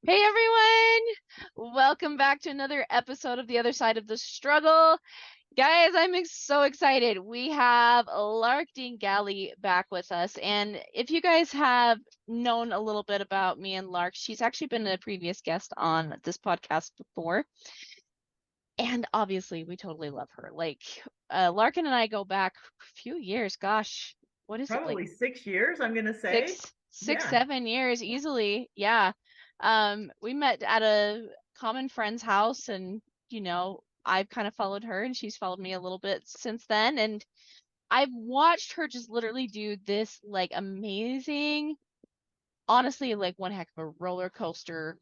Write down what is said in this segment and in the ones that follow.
Hey everyone! Welcome back to another episode of The Other Side of the Struggle. Guys, so excited. We have Lark Dean Galley back with us. And if you guys have known a little bit about me and Lark, she's actually been a previous guest on this podcast before. And obviously, we totally love her. Larkin and I go back a few years. Gosh, what is it? Like Probably 6 years, I'm gonna say. six, Yeah. 7 years easily. Yeah. We met at a common friend's house, and I've kind of followed her and she's followed me a little bit since then. And I've watched her just literally do this like amazing, honestly, like one heck of a roller coaster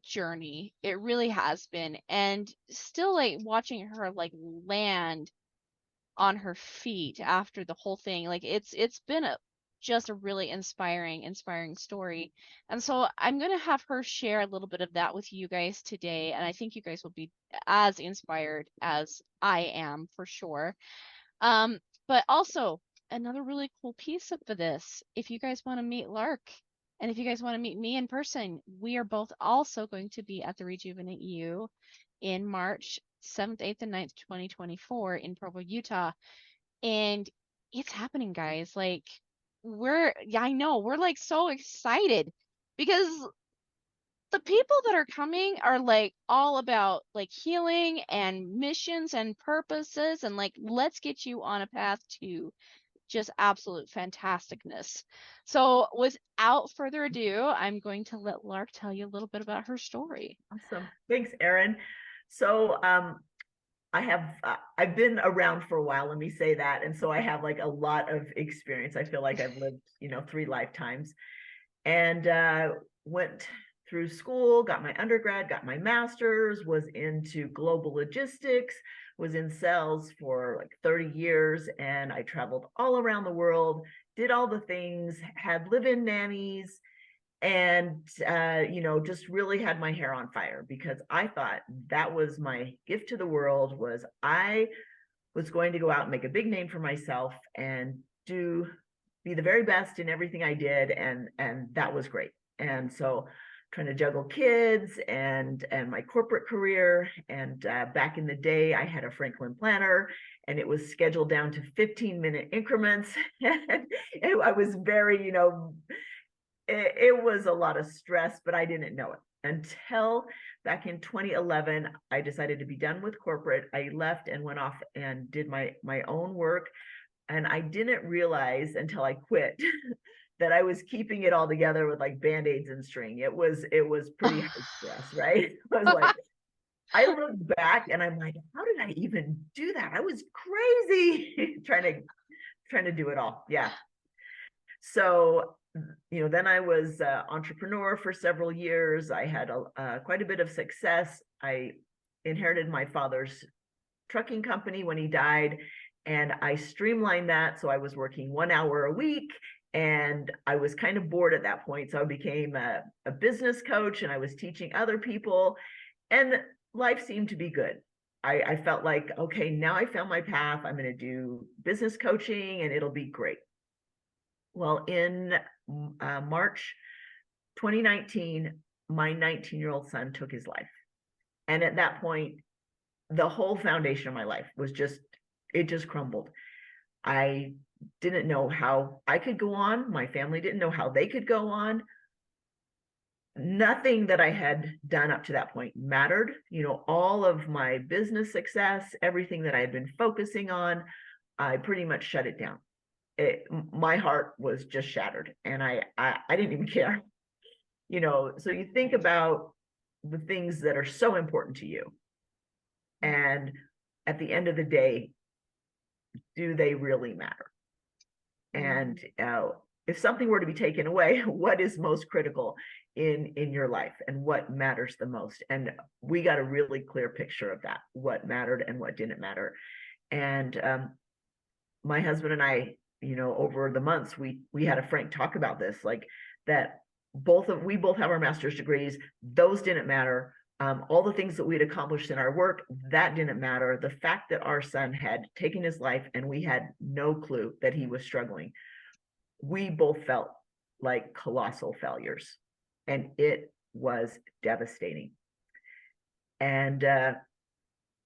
journey. It really has been. And still like watching her like land on her feet after the whole thing. Like it's been just a really inspiring story. And so I'm going to have her share a little bit of that with you guys today, and I think you guys will be as inspired as I am for sure. Um, but also another really cool piece of this, if you guys want to meet Lark and if you guys want to meet me in person, we are both also going to be at the Rejuvenate U in March 7th, 8th, and 9th, 2024 in Provo, Utah. And it's happening, guys. Like, yeah, I know, we're like so excited because the people that are coming are like all about like healing and missions and purposes, and like, let's get you on a path to just absolute fantasticness. So, without further ado, I'm going to let Lark tell you a little bit about her story. Awesome. Thanks, Erin. So I've been around for a while, let me say that. And so I have like a lot of experience. I feel like I've lived, 3 lifetimes, and went through school, got my undergrad, got my master's, was into global logistics, was in sales for like 30 years, and I traveled all around the world, did all the things, had live-in nannies, and just really had my hair on fire because I thought that was my gift to the world. Was I was going to go out and make a big name for myself and do be the very best in everything I did, and that was great. And so trying to juggle kids and my corporate career, and back in the day I had a Franklin planner, and it was scheduled down to 15-minute increments. And I was very, it was a lot of stress, but I didn't know it until back in 2011. I decided to be done with corporate. I left and went off and did my own work, and I didn't realize until I quit that I was keeping it all together with like band-aids and string. It was pretty high stress, right? I was like, I look back and I'm like, how did I even do that? I was crazy trying to do it all. Yeah. So, then I was entrepreneur for several years. I had quite a bit of success. I inherited my father's trucking company when he died, and I streamlined that. So I was working 1 hour a week, and I was kind of bored at that point. So I became a business coach, and I was teaching other people, and life seemed to be good. I felt like, okay, now I found my path. I'm going to do business coaching and it'll be great. Well, in March 2019, my 19-year-old son took his life. And at that point, the whole foundation of my life was it just crumbled. I didn't know how I could go on. My family didn't know how they could go on. Nothing that I had done up to that point mattered. All of my business success, everything that I had been focusing on, I pretty much shut it down. My heart was just shattered, and I didn't even care. So you think about the things that are so important to you, and at the end of the day, do they really matter? And if something were to be taken away, what is most critical in your life, and what matters the most? And we got a really clear picture of that, what mattered and what didn't matter. And my husband and I, over the months, we had a frank talk about this, like that we both have our master's degrees. Those didn't matter. All the things that we had accomplished in our work, that didn't matter. The fact that our son had taken his life and we had no clue that he was struggling, we both felt like colossal failures. And it was devastating. And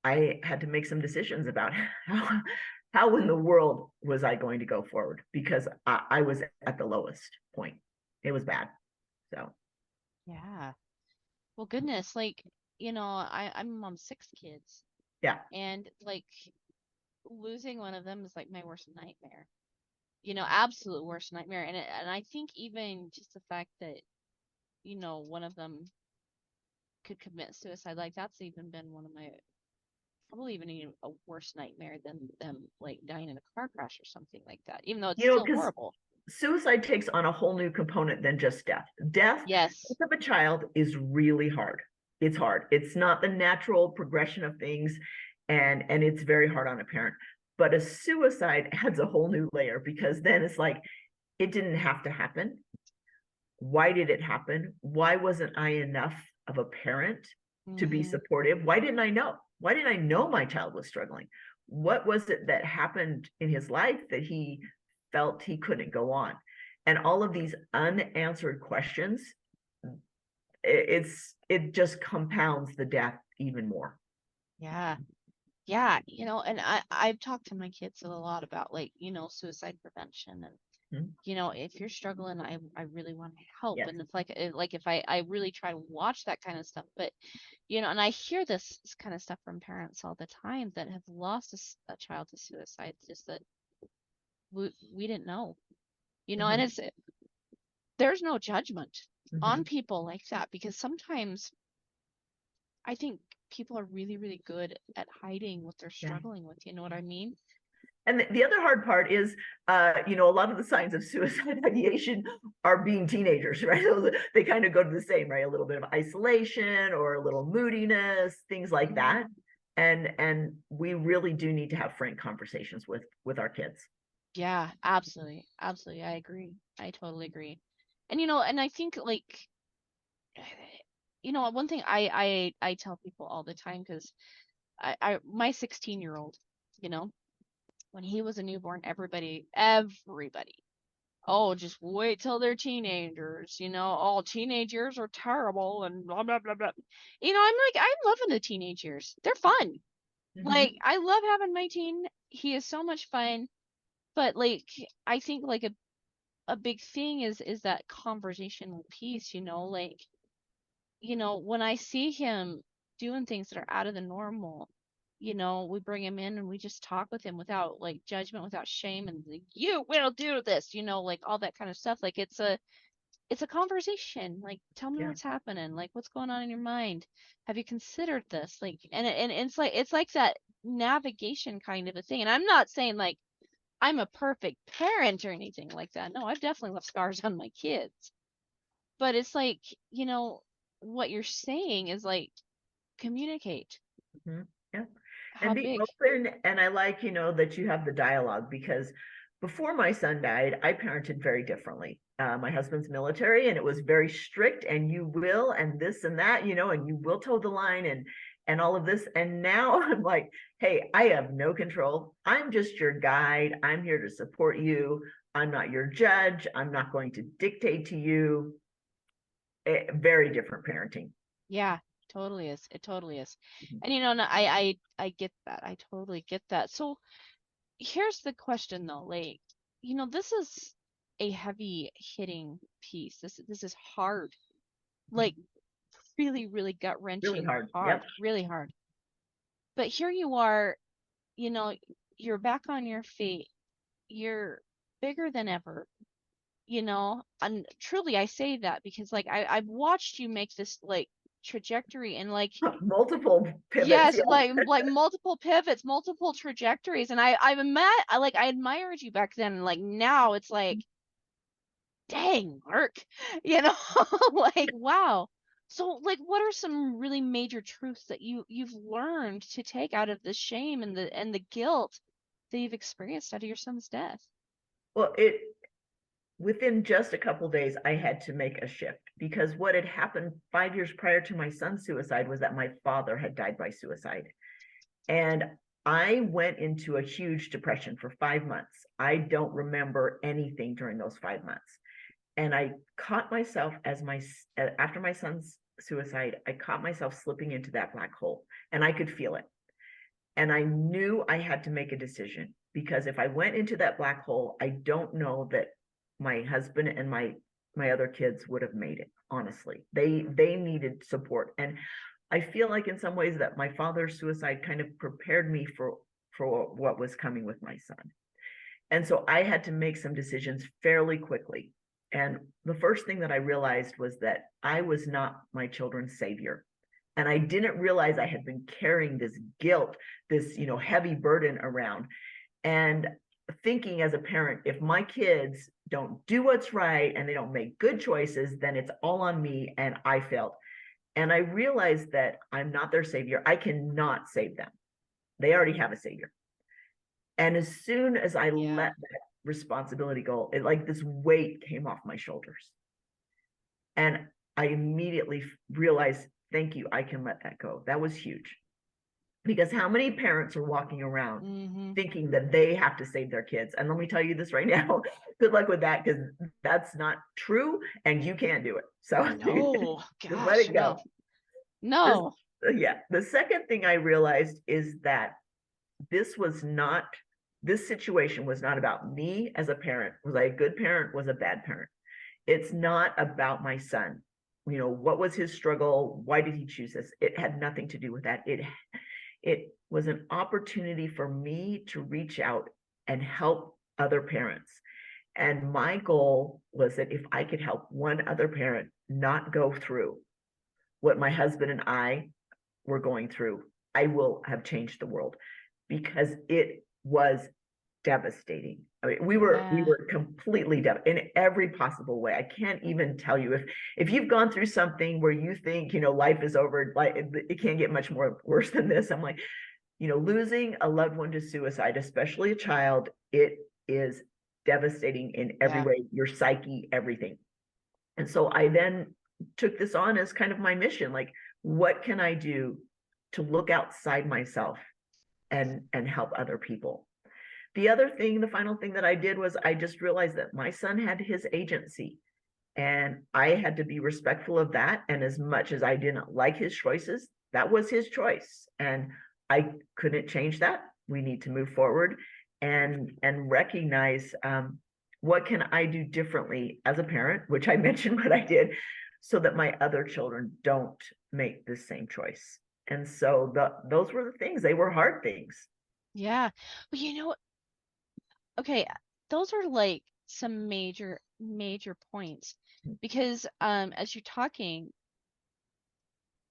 I had to make some decisions about how in the world was I going to go forward, because I was at the lowest point. It was bad. So Yeah. Well, goodness, like, I'm a mom of 6 kids, yeah, and like losing one of them is like my worst nightmare. Absolute worst nightmare. And I think even just the fact that, one of them could commit suicide, like that's even been one of my probably even a worse nightmare than them like dying in a car crash or something like that, even though it's still because horrible. suicide takes on a whole new component than just death. Death Yes. of a child is really hard. It's hard. It's not the natural progression of things, and it's very hard on a parent. But a suicide adds a whole new layer, because then it's like, it didn't have to happen. Why did it happen? Why wasn't I enough of a parent to be Hmm. supportive? Why didn't I know? Why didn't I know my child was struggling? What was it that happened in his life that he felt he couldn't go on? And all of these unanswered questions, it just compounds the death even more. Yeah. Yeah, and I've talked to my kids a lot about like, suicide prevention, and Mhm. if you're struggling, I really want to help. Yes. And it's like if I really try to watch that kind of stuff, but and I hear this kind of stuff from parents all the time that have lost a child to suicide, just that we didn't know, and Mhm. there's no judgment on Mhm. people like that, because sometimes I think people are really, really good at hiding what they're Yeah. struggling with. You know what I mean? And the other hard part is, a lot of the signs of suicide ideation are being teenagers, right? They kind of go to the same, right? A little bit of isolation or a little moodiness, things like that. Mhm. And we really do need to have frank conversations with our kids. Yeah, absolutely. Absolutely. I agree. I totally agree. And and I think like one thing I tell people all the time, because my 16-year-old, you know, when he was a newborn, everybody, oh, just wait till they're teenagers, all teenagers are terrible and blah blah blah blah. I'm like, I'm loving the teenage years. They're fun. Like, Mhm. I love having my teen. He is so much fun. But like, I think like a big thing is that conversational piece, like, when I see him doing things that are out of the normal, we bring him in and we just talk with him without like judgment, without shame, and like, you will do this, like all that kind of stuff. Like, it's a conversation. Like, tell me Yeah. what's happening, like what's going on in your mind. Have you considered this? Like, and it's like that navigation kind of a thing. And I'm not saying like I'm a perfect parent or anything like that. No, I've definitely left scars on my kids. But it's like, what you're saying is like communicate. Mhm. Yeah. And How be big? open. And I like, that you have the dialogue, because before my son died, I parented very differently. My husband's military, and it was very strict, and you will, and this and that, and you will toe the line, and all of this. And now I'm like, hey, I have no control. I'm just your guide. I'm here to support you. I'm not your judge. I'm not going to dictate to you. Very different parenting. Yeah, totally is. It totally is. Mhm. And and I get that. I totally get that. So here's the question though, like, this is a heavy hitting piece. This is hard. Like, really, really gut Really wrenching hard. hard, Yep. really hard. But here you are, you know, you're back on your feet. You're bigger than ever, and truly I say that because like I've watched you make this like trajectory, and like, Multiple pivots. yes, Yeah. like multiple pivots, multiple trajectories. And I admired you back then, and like now it's like, dang, Mark, you know, like, wow. So like, what are some really major truths that you've learned to take out of the shame and the guilt that you've experienced out of your son's death? Well, within just a couple days, I had to make a shift, because what had happened 5 years prior to my son's suicide was that my father had died by suicide. And I went into a huge depression for 5 months. I don't remember anything during those 5 months. And I caught myself after my son's suicide, I caught myself slipping into that black hole, and I could feel it. And I knew I had to make a decision, because if I went into that black hole, I don't know that my husband and my other kids would have made it. Honestly, they needed support. And I feel like in some ways that my father's suicide kind of prepared me for what was coming with my son. And so I had to make some decisions fairly quickly. And the first thing that I realized was that I was not my children's savior. And I didn't realize I had been carrying this guilt, this, heavy burden around. And thinking as a parent, if my kids don't do what's right and they don't make good choices, then it's all on me and I failed. And I realized that I'm not their savior. I cannot save them. They already have a savior. And as soon as I let that responsibility go, it, like, this weight came off my shoulders. And I immediately realized, thank you, I can let that go. That was huge. Because how many parents are walking around thinking that they have to save their kids? And let me tell you this right now, good luck with that, because that's not true and you can't do it. So No, just let gosh, it go. no. The second thing I realized is that this situation was not about me as a parent. Was I a good parent? Was a bad parent? It's not about my son. What was his struggle? Why did he choose this? It had nothing to do with that. It was an opportunity for me to reach out and help other parents. And my goal was that if I could help one other parent not go through what my husband and I were going through, I will have changed the world, because it was devastating. I mean, we were completely in every possible way. I can't even tell you, if you've gone through something where you think, life is over, like it can't get much more worse than this. I'm like, losing a loved one to suicide, especially a child, it is devastating in every way, your psyche, everything. And so I then took this on as kind of my mission. Like, what can I do to look outside myself and help other people? The final thing that I did was I just realized that my son had his agency, and I had to be respectful of that. And as much as I didn't like his choices, that was his choice, and I couldn't change that. We need to move forward and recognize, what can I do differently as a parent, which I mentioned what I did, so that my other children don't make the same choice. And so those were the things. They were hard things. Yeah. Well, okay, those are like some major points, because as you're talking,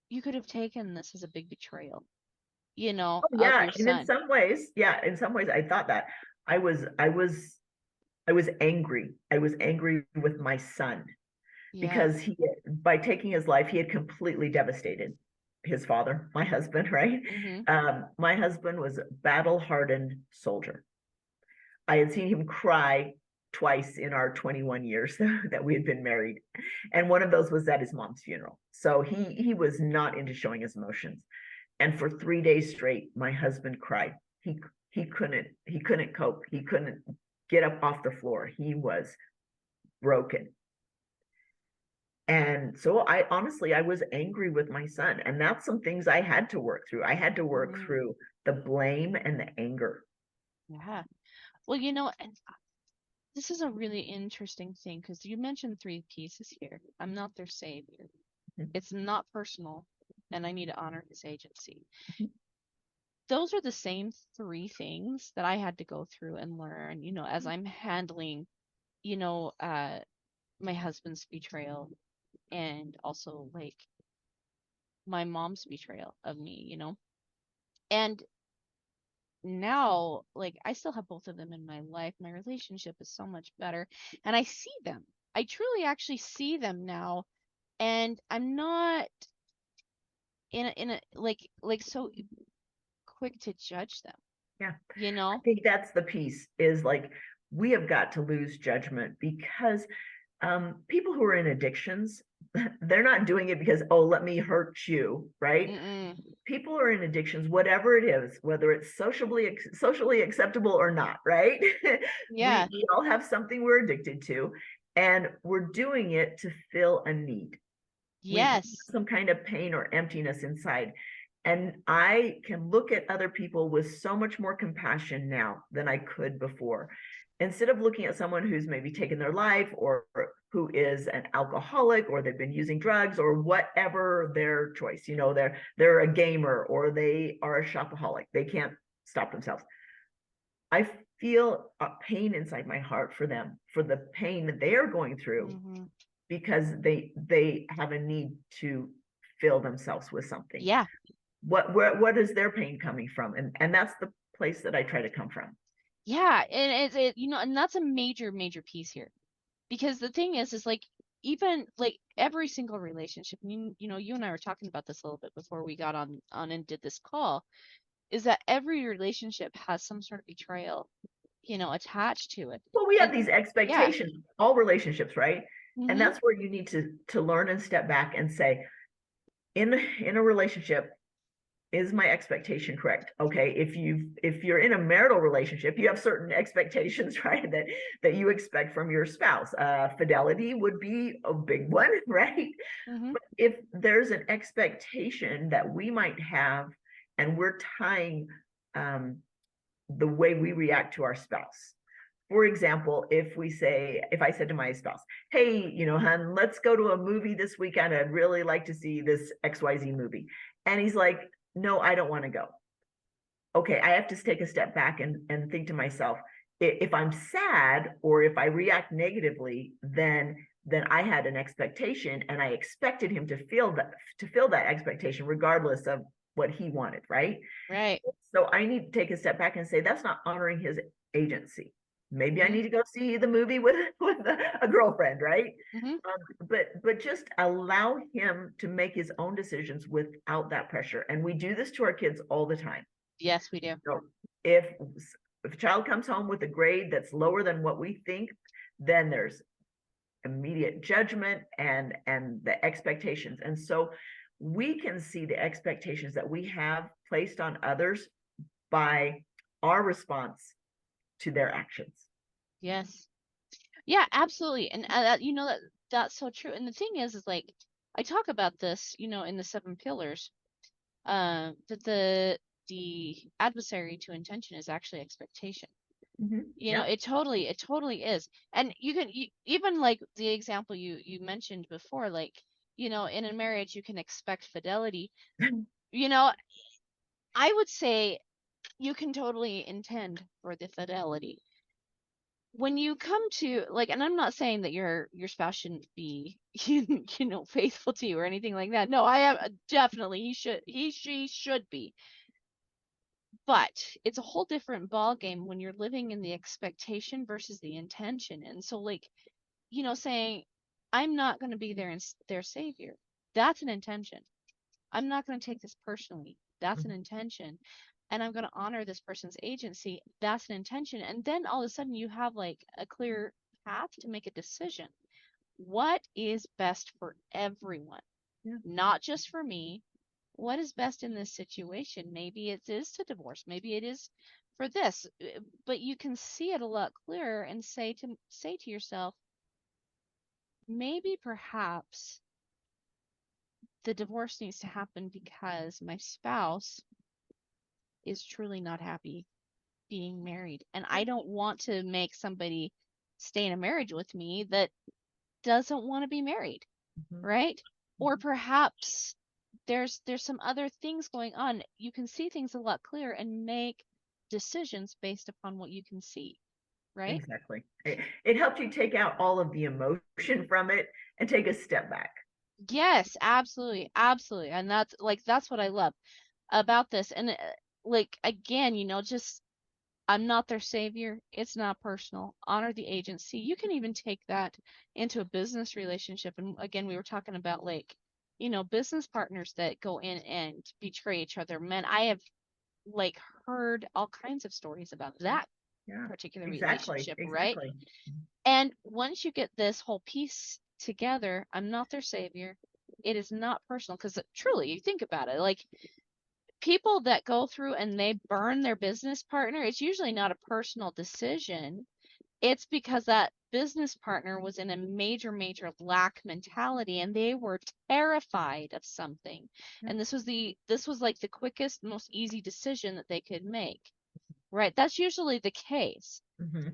you could have taken this as a big betrayal, Oh, of yeah, your and son. in some ways I thought that. I was angry. I was angry with my son, Yeah. because by taking his life, he had completely devastated his father, my husband, right? Mm-hmm. My husband was a battle-hardened soldier. I had seen him cry twice in our 21 years that we had been married. And one of those was at his mom's funeral. So he was not into showing his emotions. And for 3 days straight, my husband cried. He couldn't cope. He couldn't get up off the floor. He was broken. And so I was angry with my son. And that's some things I had to work through. I had to work Mm-hmm. through the blame and the anger. Yeah. Well, and this is a really interesting thing, because you mentioned three pieces here. I'm not their savior. It's not personal, and I need to honor his agency. Those are the same three things that I had to go through and learn, as I'm handling, you know, uh, my husband's betrayal, and also like my mom's betrayal of me. And now, like, I still have both of them in my life. My relationship is so much better, and I see them. I truly actually see them now, and I'm not in a like so quick to judge them, Yeah. you I know? think that's the piece, is like, we have got to lose judgment, because people who are in addictions, they're not doing it because, oh, let me hurt you, right? Mm-mm. People are in addictions, whatever it is, whether it's socially acceptable or not, right? we, Yeah. we all have something we're addicted to. And we're doing it to fill a need. We have Yes. some kind of pain or emptiness inside. And I can look at other people with so much more compassion now than I could before. Instead of looking at someone who's maybe taken their life, or who is an alcoholic, or they've been using drugs, or whatever their choice, they're a gamer, or they are a shopaholic. They can't stop themselves. I feel a pain inside my heart for them, for the pain that they are going through, Mm-hmm. because they have a need to fill themselves with something. Yeah. What is their pain coming from? And that's the place that I try to come from. Yeah. And and that's a major, major piece here. Because the thing is like, even like every single relationship, you and I were talking about this a little bit before we got on and did this call, is that every relationship has some sort of betrayal, attached to it. Well, we have And these yeah. expectations, all relationships, right? And Mm-hmm. that's where you need to learn and step back and say, in a relationship, is my expectation correct? Okay, if you're in a marital relationship, you have certain expectations, right, that you expect from your spouse. Fidelity would be a big one, right? Mm-hmm. But if there's an expectation that we might have, and we're tying um, the way we react to our spouse. For example, if I said to my spouse, hey, hon, let's go to a movie this weekend. I'd really like to see this XYZ movie. And he's like, no, I don't want to go. Okay, I have to take a step back and think to myself, if I'm sad or if I react negatively, then I had an expectation, and I expected him to fill that expectation regardless of what he wanted, right? Right. So I need to take a step back and say that's not honoring his agency. Maybe I Mm-hmm. need to go see the movie with a girlfriend, right? Mm-hmm. But just allow him to make his own decisions without that pressure. And we do this to our kids all the time. Yes, we do. So if if a child comes home with a grade that's lower than what we think, then there's immediate judgment and the expectations. And so we can see the expectations that we have placed on others by our response to their actions. Yes. Yeah, absolutely. And that's so true. And the thing is like, I talk about this, in the seven pillars, that the adversary to intention is actually expectation. Yeah. It totally is. And even like the example you mentioned before, like, in a marriage you can expect fidelity. You know, I would say you can totally intend for the fidelity. When you come to like, and I'm not saying that your spouse shouldn't be faithful to you or anything like that. No, I am definitely she should be. But it's a whole different ball game when you're living in the expectation versus the intention. And so like, saying I'm not going to be their savior. That's an intention. I'm not going to take this personally. That's an intention. And I'm going to honor this person's agency. That's an intention. And then all of a sudden you have like a clear path to make a decision. What is best for everyone? Yeah. Not just for me. What is best in this situation? Maybe it is to divorce. Maybe it is for this. But you can see it a lot clearer and say to yourself, maybe perhaps the divorce needs to happen because my spouse is truly not happy being married. And I don't want to make somebody stay in a marriage with me that doesn't want to be married, Mhm. right? Or perhaps there's some other things going on. You can see things a lot clearer and make decisions based upon what you can see, right? Exactly. It helped you take out all of the emotion from it and take a step back. Yes, absolutely, absolutely. And that's what I love about this. And like again, just I'm not their savior. It's not personal. Honor the agency. You can even take that into a business relationship. And again, we were talking about like, business partners that go in and betray each other. Man, I have like heard all kinds of stories about that Yeah, particular exactly. relationship, right? Exactly. And once you get this whole piece together, I'm not their savior. It is not personal because truly, you think about it, like people that go through and they burn their business partner, it's usually not a personal decision. It's because that business partner was in a major lack mentality, and they were terrified of something. And this was like the quickest, most easy decision that they could make. Right? That's usually the case. Mm-hmm.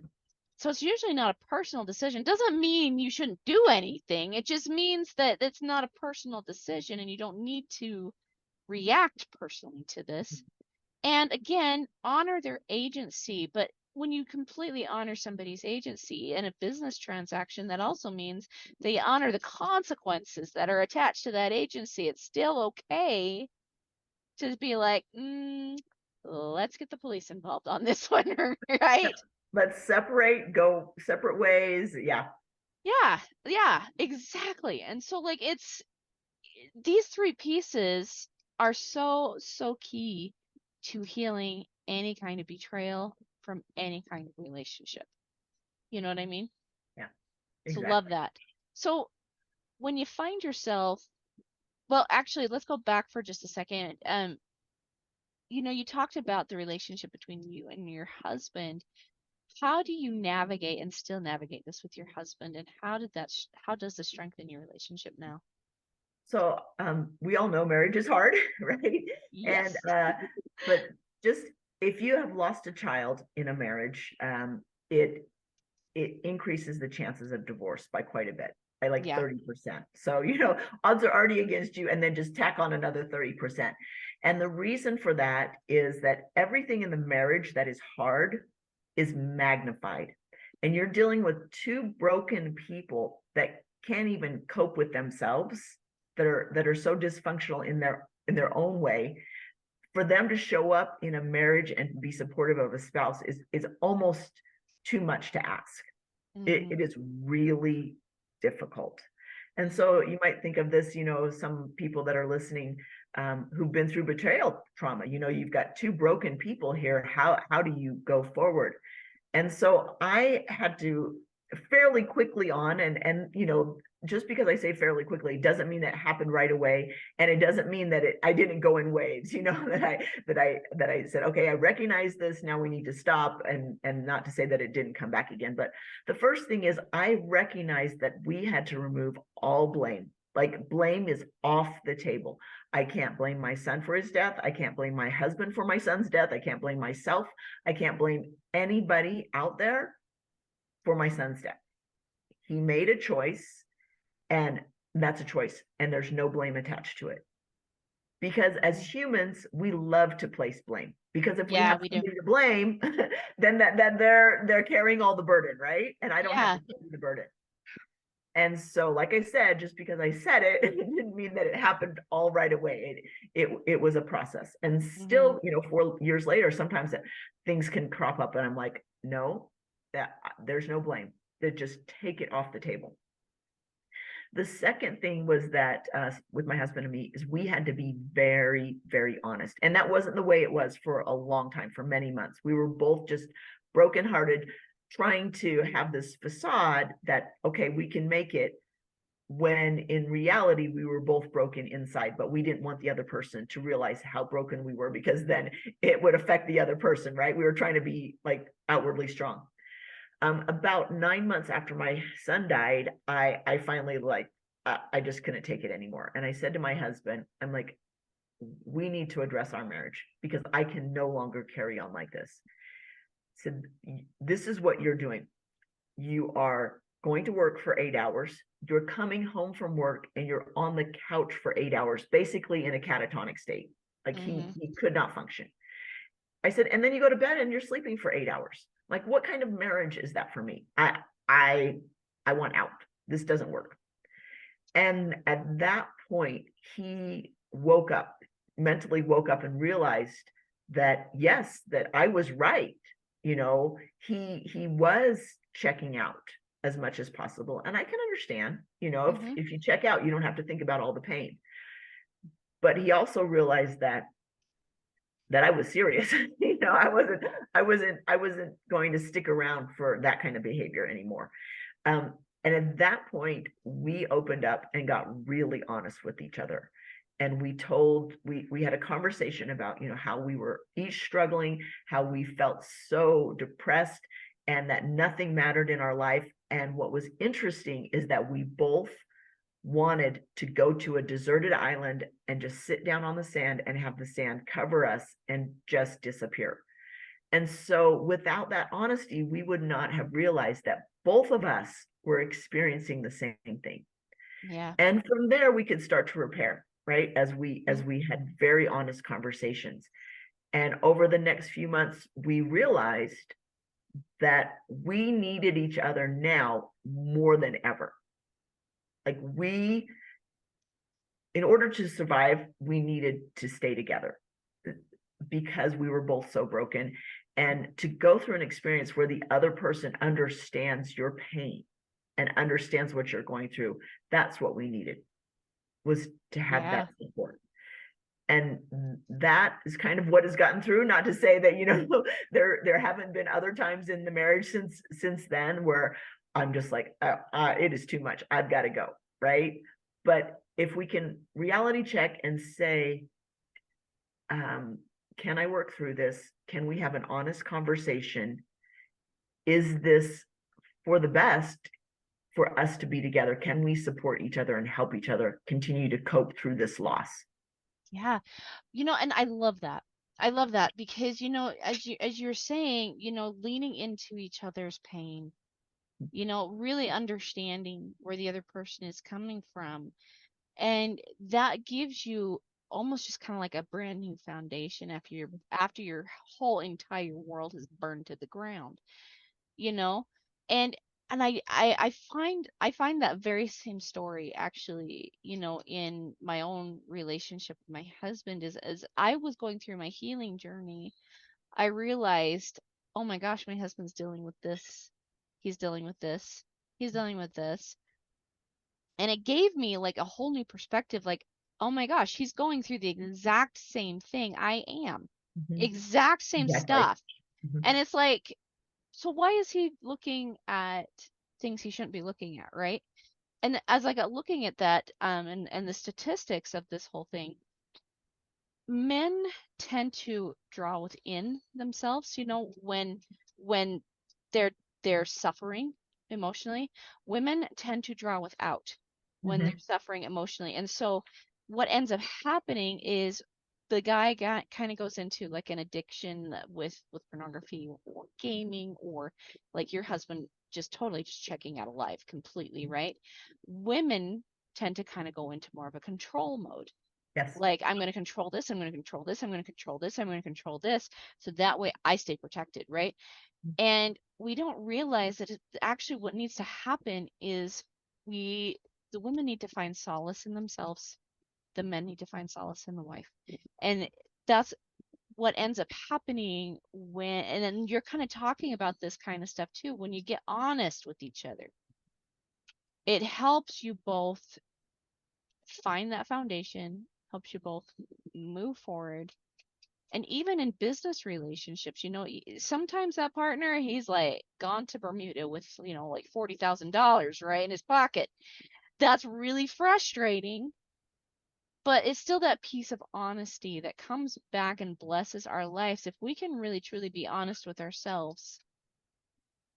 So it's usually not a personal decision. Doesn't mean you shouldn't do anything. It just means that it's not a personal decision and you don't need to react personally to this. And again, honor their agency. But when you completely honor somebody's agency in a business transaction, that also means they honor the consequences that are attached to that agency. It's still okay to be like, let's get the police involved on this one, right? Let's separate, go separate ways. Yeah. Yeah, exactly. And so like these three pieces are so key to healing any kind of betrayal from any kind of relationship. You know what I mean? Yeah, So love exactly. that. So when you find yourself, well, actually, let's go back for just a second. You talked about the relationship between you and your husband. How do you navigate and still navigate this with your husband, and how does this strengthen your relationship now? So we all know marriage is hard, right? And Yes. but just if you have lost a child in a marriage, it increases the chances of divorce by quite a bit, by like Yeah. 30%. So, odds are already against you, and then just tack on another 30%. And the reason for that is that everything in the marriage that is hard is magnified. And you're dealing with two broken people that can't even cope with themselves, that are so dysfunctional in their own way. For them to show up in a marriage and be supportive of a spouse is almost too much to ask. Mm-hmm. It is really difficult. And so you might think of this, some people that are listening, who've been through betrayal trauma. You've got two broken people here. How do you go forward? And so I had to fairly quickly on, and just because I say fairly quickly doesn't mean that it happened right away, and it doesn't mean that I didn't go in waves, that I said, okay, I recognize this, now we need to stop, and not to say that it didn't come back again. But the first thing is, I recognized that we had to remove all blame. Like, blame is off the table. I can't blame my son for his death. I can't blame my husband for my son's death. I can't blame myself. I can't blame anybody out there for my son's death. He made a choice, and that's a choice, and there's no blame attached to it. Because as humans, we love to place blame. Because if we Yeah, have we do. somebody to blame, then they're carrying all the burden, right? And I don't have to Yeah. carry the burden. And so, like I said, just because I said it, it didn't mean that it happened all right away. It was a process. And Mm-hmm. still, 4 years later, sometimes things can crop up, and I'm like, no, that there's no blame. That just take it off the table. The second thing was that, with my husband and me, is we had to be very, very honest. And that wasn't the way it was for a long time, for many months. We were both just brokenhearted, trying to have this facade that, okay, we can make it, when in reality we were both broken inside, but we didn't want the other person to realize how broken we were, because then it would affect the other person, right? We were trying to be like outwardly strong. About 9 months after my son died, I finally, I just couldn't take it anymore. And I said to my husband, I'm like, we need to address our marriage, because I can no longer carry on like this. I said, this is what you're doing. You are going to work for 8 hours. You're coming home from work, and you're on the couch for 8 hours, basically in a catatonic state. Like, Mm-hmm. he could not function. I said, and then you go to bed and you're sleeping for 8 hours. Like, what kind of marriage is that for me? I I want out. This doesn't work. And at that point, he mentally woke up, and realized that, yes, that I was right. He was checking out as much as possible. And I can understand, Mm-hmm. if you check out, you don't have to think about all the pain. But he also realized that I was serious. I wasn't going to stick around for that kind of behavior anymore. And at that point, we opened up and got really honest with each other. And we had a conversation about, how we were each struggling, how we felt so depressed, and that nothing mattered in our life And what was interesting is that we both wanted to go to a deserted island and just sit down on the sand and have the sand cover us and just disappear. And so without that honesty, we would not have realized that both of us were experiencing the same thing. Yeah. And from there we could start to repair, right? As we Mm-hmm. had very honest conversations. And over the next few months, we realized that we needed each other now more than ever. Like in order to survive, we needed to stay together because we were both so broken. And to go through an experience where the other person understands your pain and understands what you're going through, that's what we needed, was to have Yeah. that support. And that is kind of what has gotten through. Not to say that, you know, there haven't been other times in the marriage since then where I'm just like, it is too much, I've got to go, right? But if we can reality check and say, can I work through this? Can we have an honest conversation? Is this for the best for us to be together? Can we support each other and help each other continue to cope through this loss? Yeah. And I love that. I love that because, as you're saying, leaning into each other's pain, really understanding where the other person is coming from. And that gives you almost just kind of like a brand new foundation after your whole entire world has burned to the ground, you know? And I find that very same story actually, in my own relationship with my husband is as I was going through my healing journey, I realized, oh my gosh, my husband's dealing with this. He's dealing with this. He's dealing with this. And it gave me like a whole new perspective, like, oh my gosh, he's going through the exact same thing I am. Mhm. Exact same Exactly. stuff. Mhm. And it's like, so why is he looking at things he shouldn't be looking at, right? And as I got looking at that, and the statistics of this whole thing, men tend to draw within themselves, when they're they're suffering emotionally. Women tend to draw without when they're Mhm. suffering emotionally. And so what ends up happening is the guy kind of goes into like an addiction with pornography or gaming, or like your husband just totally just checking out of life completely, right? Women tend to kind of go into more of a control mode, Yes. like I'm going to control this, I'm going to control this, I'm going to control this, I'm going to control this, so that way I stay protected, right? And we don't realize that actually what needs to happen is we the women need to find solace in themselves, the men need to find solace in the wife. And that's what ends up happening when, and then you're kind of talking about this kind of stuff too, when you get honest with each other, it helps you both find that foundation, helps you both move forward. And even in business relationships, sometimes that partner, he's like gone to Bermuda with, like $40,000, right, in his pocket. That's really frustrating, but it's still that piece of honesty that comes back and blesses our lives if we can really truly be honest with ourselves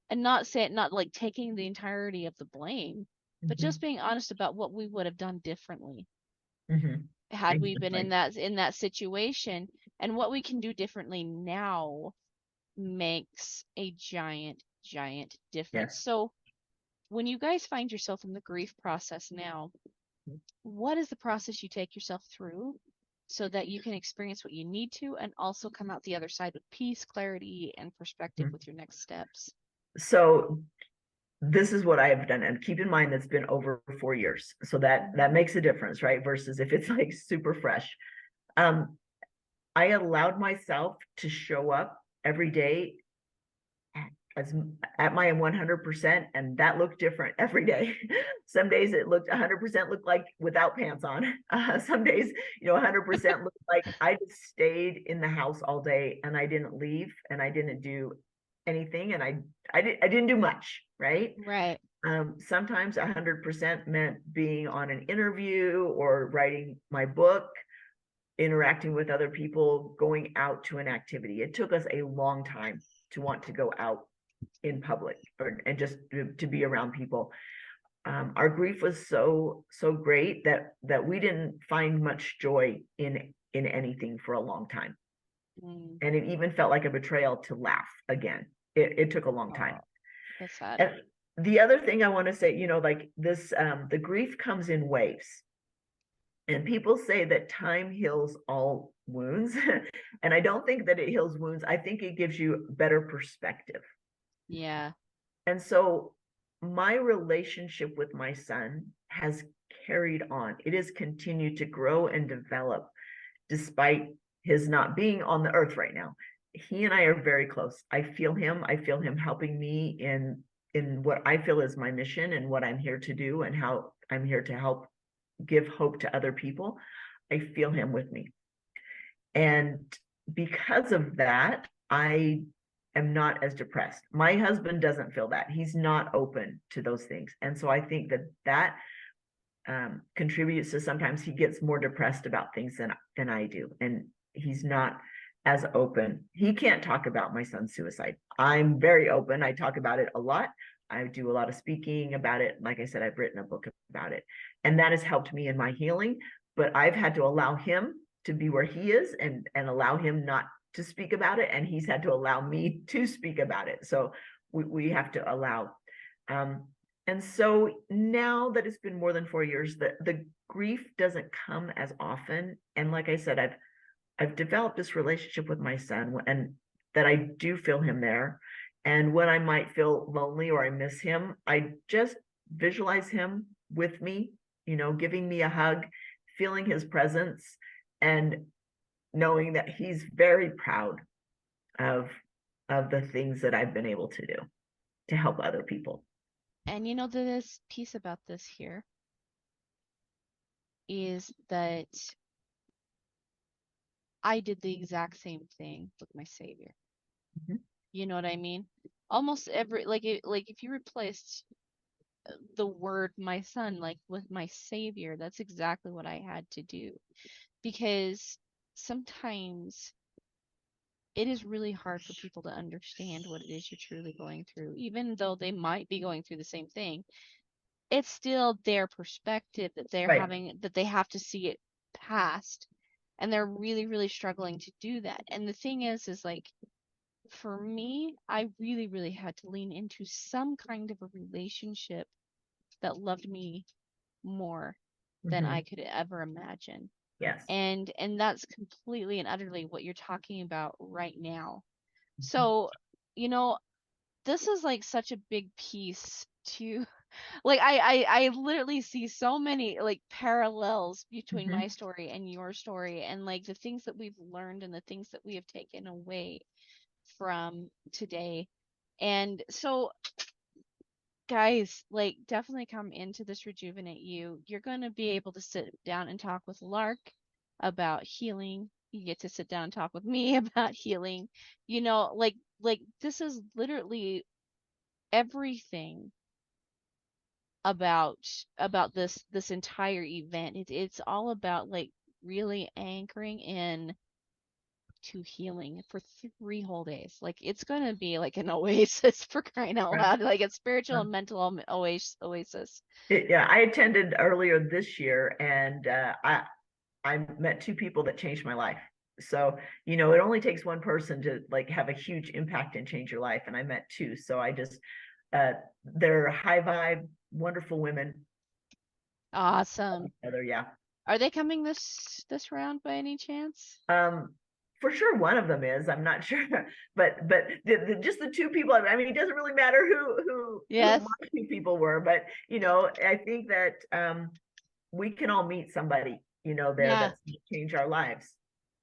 and not like taking the entirety of the blame, but just Mhm. being honest about what we would have done differently Mhm. had we been in Exactly. that situation, and what we can do differently now makes a giant, giant difference. Yes. So when you guys find yourself in the grief process now, what is the process you take yourself through so that you can experience what you need to and also come out the other side with peace, clarity, and perspective Mhm. with your next steps? So this is what I have done, and keep in mind that's been over 4 years, so that makes a difference, right? Versus if it's like super fresh. Um, I allowed myself to show up every day as at my 100%, and that looked different every day. Some days it looked 100% looked like without pants on. Some days, 100% looked like I just stayed in the house all day and I didn't leave and I didn't do anything, and I didn't do much, right? Right. Sometimes 100% meant being on an interview or writing my book, interacting with other people, going out to an activity. It took us a long time to want to go out in public, and just to be around people. Our grief was so great that we didn't find much joy in anything for a long time. And it even felt like a betrayal to laugh again. It took a long time. Oh, that's sad. And the other thing I want to say, like this, the grief comes in waves. And people say that time heals all wounds. And I don't think that it heals wounds. I think it gives you better perspective. Yeah. And so my relationship with my son has carried on. It has continued to grow and develop despite his not being on the earth right now. He and I are very close. I feel him. I feel him helping me in what I feel is my mission and what I'm here to do and how I'm here to help give hope to other people. I feel him with me. And because of that, I am not as depressed. My husband doesn't feel that. He's not open to those things. And so I think that contributes to sometimes he gets more depressed about things than I do. And he's not as open. He can't talk about my son's suicide. I'm very open. I talk about it a lot. I do a lot of speaking about it. Like I said, I've written a book about it. And that has helped me in my healing. But I've had to allow him to be where he is and allow him not to speak about it. And he's had to allow me to speak about it. So we have to allow. And so now that it's been more than 4 years, the grief doesn't come as often. And like I said, I've developed this relationship with my son, and that I do feel him there. And when I might feel lonely or I miss him, I just visualize him with me, giving me a hug, feeling his presence, and knowing that he's very proud of the things that I've been able to do to help other people. And this piece about this here is that I did the exact same thing with my savior. Mhm. You know what I mean? Almost every like if you replaced the word my son like with my savior, that's exactly what I had to do. Because sometimes it is really hard for people to understand what it is you're truly going through, even though they might be going through the same thing. It's still their perspective that Right. that they have to see it past, and they're really, really struggling to do that. And the thing is like, for me, I really, really had to lean into some kind of a relationship that loved me more than I Mhm. could ever imagine. Yes. And that's completely and utterly what you're talking about right now. Mhm. So, you know, this is like such a big piece to like I literally see so many like parallels between my Mhm. story and your story, and like the things that we've learned and the things that we have taken away from today. And so, guys, like, definitely come into this Rejuvenate You. You're going to be able to sit down and talk with Lark about healing. You get to sit down and talk with me about healing. Like this is literally everything about this entire event. It's all about like really anchoring in to healing for 3 whole days. Like it's gonna be like an oasis for crying out Right. loud, like a spiritual and mental oasis. Yeah, I attended earlier this year, and I met two people that changed my life. So, it only takes one person to like have a huge impact and change your life. And I met two. So I just, uh, they're high vibe, wonderful women. Awesome. Other, yeah. Are they coming this round by any chance? Um, for sure, one of them is. I'm not sure, but just the two people. I mean, it doesn't really matter who Yes. my two people were, but I think that we can all meet somebody there Yeah. that's change our lives.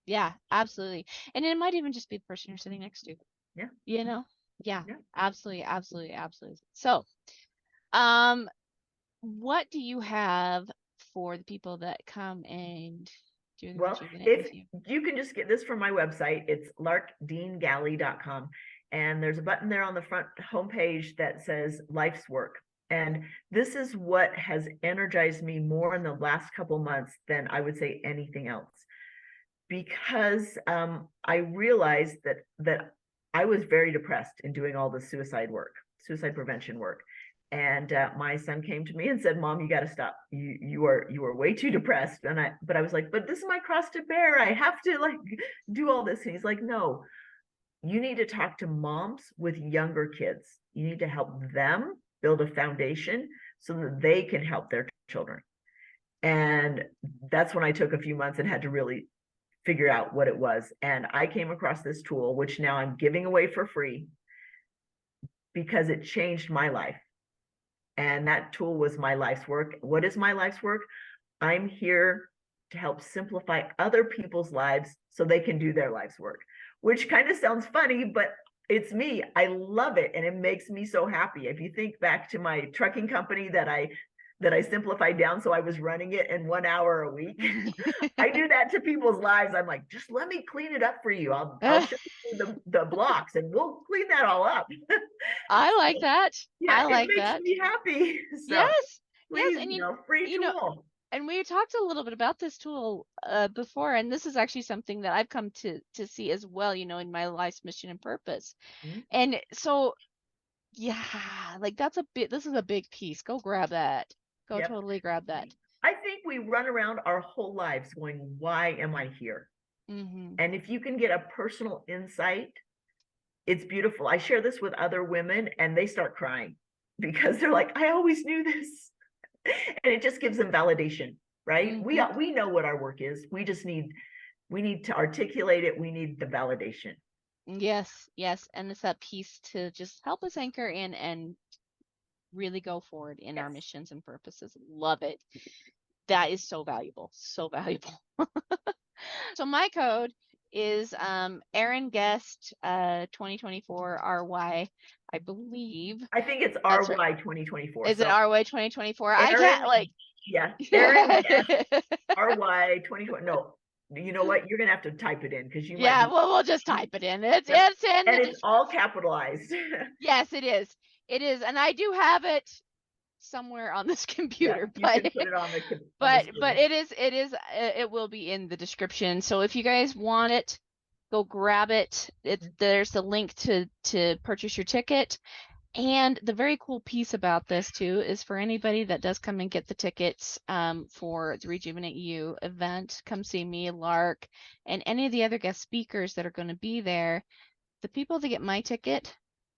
Yeah, absolutely. And it might even just be the person you're sitting next to, Yeah, you know? Yeah, yeah. absolutely, absolutely, absolutely. So, um, what do you have for the people that come and do the Well, rejuvenate if with you? you can just get this from my website, it's larkdeangalley.com. And there's a button there on the front homepage that says Life's Work. And this is what has energized me more in the last couple months than I would say anything else. Because I realized that I was very depressed in doing all the suicide prevention work. And my son came to me and said, "Mom, you got to stop. You are way too depressed." But I was like, "But this is my cross to bear. I have to like do all this." And he's like, "No, you need to talk to moms with younger kids. You need to help them build a foundation so that they can help their children." And that's when I took a few months and had to really figure out what it was. And I came across this tool, which now I'm giving away for free because it changed my life. And that tool was my life's work. What is my life's work? I'm here to help simplify other people's lives so they can do their life's work, which kind of sounds funny, but it's me. I love it. And it makes me so happy. If you think back to my trucking company that I simplified down so I was running it in 1 hour a week. I do that to people's lives. I'm like, just let me clean it up for you. I'll show you the blocks and we'll clean that all up. I like that. Yeah, I it like makes that. me happy. So Yes. Yes, please, and free you know, tool. and we talked a little bit about this tool before, and this is actually something that I've come to see as well, in my life's mission and purpose. Mm-hmm. And so, yeah, like this is a big piece. Go grab that. Go Yep. totally grab that. I think we run around our whole lives going, why am I here? Mm-hmm. And if you can get a personal insight, it's beautiful. I share this with other women and they start crying because they're like, I always knew this. And it just gives them validation, right? Mm-hmm. We know what our work is. We need to articulate it. We need the validation. Yes, yes, and it's that piece to just help us anchor in and really go forward in our Yes. missions and purposes. Love it. That is so valuable. So valuable. So my code is Aaron Guest 2024 RY, I believe. I think it's That's right. RY 2024. Is it So RY 2024? I Aaron, can't like yeah, Aaron Guest RY 2020. No, you know what? You're gonna have to type it in because you might Yeah, be. well, we'll just type it in. It's Yep. it's in And the it's all description. capitalized. Yes, it is. It is, and I do have it somewhere on this Yeah, computer, you but can put it on the but screen. it will be in the description. So if you guys want it, go grab it. There's the link to purchase your ticket. And the very cool piece about this too is for anybody that does come and get the tickets for the Rejuvenate You event, come see me, Lark, and any of the other guest speakers that are going to be there. The people that get my ticket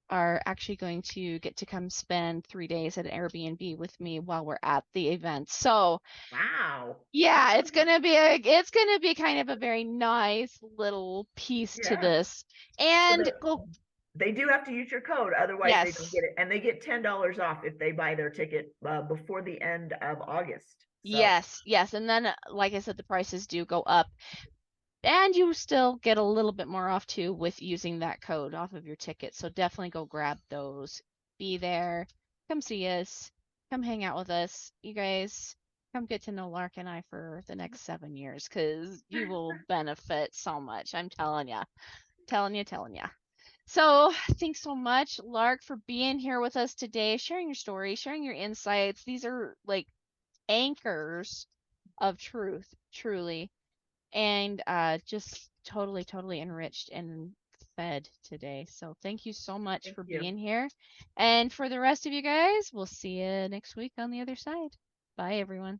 are actually going to get to come spend 3 days at an Airbnb with me while we're at the event. So Wow. yeah, it's gonna be kind of a very nice little piece to Yeah. this. So And go, they do have to use your code, otherwise they don't yes, get it. And they get $10 off if they buy their ticket before the end of August. So yes, yes. And then, like I said, the prices do go up. And you still get a little bit more off too with using that code off of your ticket. So definitely go grab those. Be there. Come see us. Come hang out with us. You guys come get to know Lark and I for the next 7 years because you will benefit so much. I'm telling you. Telling you, telling you. So thanks so much, Lark, for being here with us today, sharing your story, sharing your insights. These are like anchors of truth, truly, and just totally, totally enriched and fed today. So thank you so much thank for you. being here. And for the rest of you guys, we'll see you next week on the other side. Bye, everyone.